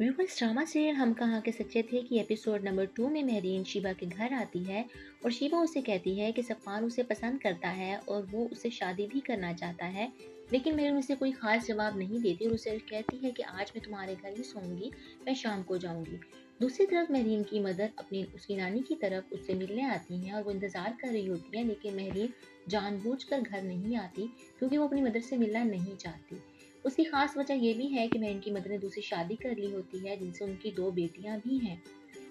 Viewers, drama serial हम कहाँ के सच्चे थे कि एपिसोड नंबर 2 में मेहरीन शिबा के घर आती है और शिबा उसे कहती है कि सफ़ान उसे पसंद करता है और वो उससे शादी भी करना चाहता है। लेकिन मेहरीन उसे कोई खास जवाब नहीं देती और उसे कहती है कि आज मैं तुम्हारे घर ही सोऊंगी, मैं शाम को जाऊंगी। दूसरी तरफ मेहरीन की मदर अपनी उसकी नानी की तरफ उससे मिलने आती हैं और वो इंतज़ार कर रही होती है, लेकिन मेहरीन जानबूझकर घर नहीं आती क्योंकि वो अपनी मदर से मिलना नहीं चाहती। उसकी खास वजह ये भी है कि मेहरीन की मदर ने दूसरी शादी कर ली होती है जिनसे उनकी 2 बेटियां भी हैं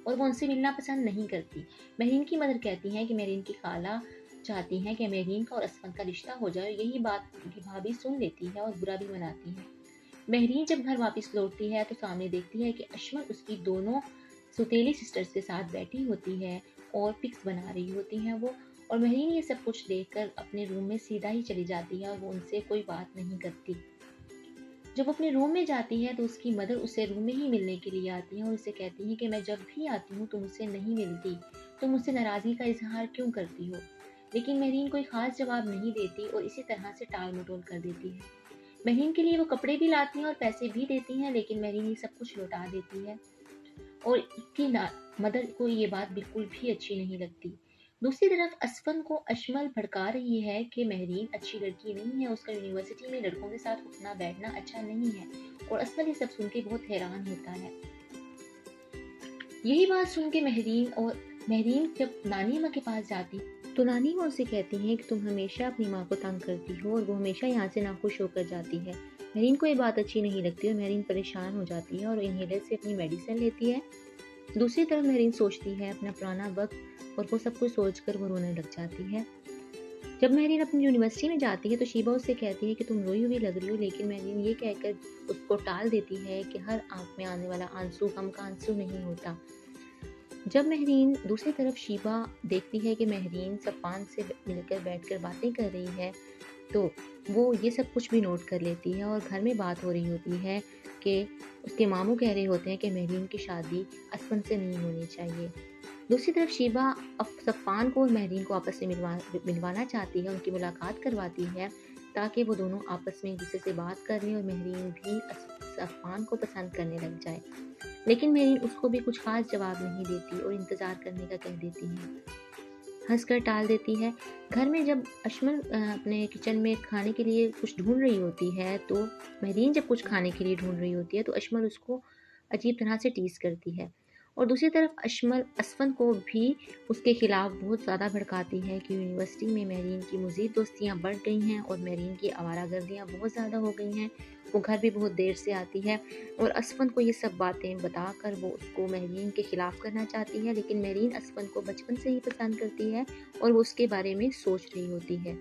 और वो उनसे मिलना पसंद नहीं करती। मेहरीन की मदर कहती हैं कि मेहरीन की खाला चाहती हैं कि मेहरीन का और असफन का रिश्ता हो जाए। यही बात उनकी भाभी सुन लेती है और बुरा भी मनाती है। मेहरीन जब घर वापस लौटती है तो सामने देखती है कि अशमल उसकी दोनों सुतीली सिस्टर्स के साथ बैठी होती है और पिक्स बना रही होती हैं वो। और मेहरीन ये सब कुछ देखकर अपने रूम में सीधा ही चली जाती है और वो उनसे कोई बात नहीं करती। जब वो अपने रूम में जाती है तो उसकी मदर उसे रूम में ही मिलने के लिए आती है और उसे कहती है कि मैं जब भी आती हूँ तुम मुझसे नहीं मिलती, तुम मुझसे नाराज़गी का इजहार क्यों करती हो। लेकिन मेहरीन कोई खास जवाब नहीं देती और इसी तरह से टाल मटोल कर देती है। मेहरीन के लिए वो कपड़े भी लाती हैं और पैसे भी देती हैं, लेकिन मेहरीन ये सब कुछ लौटा देती है और उसकी मदर को ये बात बिल्कुल भी अच्छी नहीं लगती। दूसरी तरफ असफन को अशमल भड़का रही है कि मेहरीन अच्छी लड़की नहीं है, उसका यूनिवर्सिटी में लड़कों के साथ उठना बैठना अच्छा नहीं है। और असफल ये सब सुन के बहुत हैरान होता है। यही बात सुन के मेहरीन जब नानी माँ के पास जाती तो नानी माँ उसे कहती हैं कि तुम हमेशा अपनी माँ को तंग करती हो और वो हमेशा यहाँ से नाखुश होकर जाती है। मेहरीन को ये बात अच्छी नहीं लगती और मेहरीन परेशान हो जाती है और इन्हेलर से अपनी मेडिसिन लेती है। दूसरी तरफ मेहरीन सोचती है अपना पुराना वक्त और वो सब कुछ सोचकर वो रोने लग जाती है। जब मेहरीन अपनी यूनिवर्सिटी में जाती है तो शीबा उससे कहती है कि तुम रोई हुई लग रही हो, लेकिन मेहरीन ये कहकर उसको टाल देती है कि हर आंख में आने वाला आंसू गम का आंसू नहीं होता। जब मेहरीन दूसरी तरफ शीबा देखती है कि मेहरीन सफ़ान से मिलकर बैठकर बातें कर रही है तो वो ये सब कुछ भी नोट कर लेती है और घर में बात हो रही होती है कि उसके मामू कह रहे होते हैं कि मेहरीन की शादी असफन से नहीं होनी चाहिए। दूसरी तरफ शीबा सफ़ान को और मेहरीन को आपस में मिलवाना चाहती है, उनकी मुलाकात करवाती है ताकि वो दोनों आपस में एक दूसरे से बात कर लें और मेहरीन भी सफ़ान को पसंद करने लग जाए। लेकिन मेहरीन उसको भी कुछ खास जवाब नहीं देती और इंतज़ार करने का कह देती है, हंसकर टाल देती है। घर में जब अशमल अपने किचन में खाने के लिए कुछ ढूंढ रही होती है तो मेहरीन जब कुछ खाने के लिए ढूंढ रही होती है तो अशमल उसको अजीब तरह से टीज़ करती है। और दूसरी तरफ अशमल असफन को भी उसके खिलाफ बहुत ज़्यादा भड़काती है कि यूनिवर्सिटी में मेहरीन की मज़ीद दोस्तियाँ बढ़ गई हैं और मेहरीन की आवारागर्दियाँ बहुत ज़्यादा हो गई हैं। वो घर भी बहुत देर से आती है और असफन को ये सब बातें बताकर वो उसको मेहरीन के ख़िलाफ़ करना चाहती है, लेकिन मेहरीन असफन को बचपन से ही पसंद करती है और वो उसके बारे में सोच रही होती है।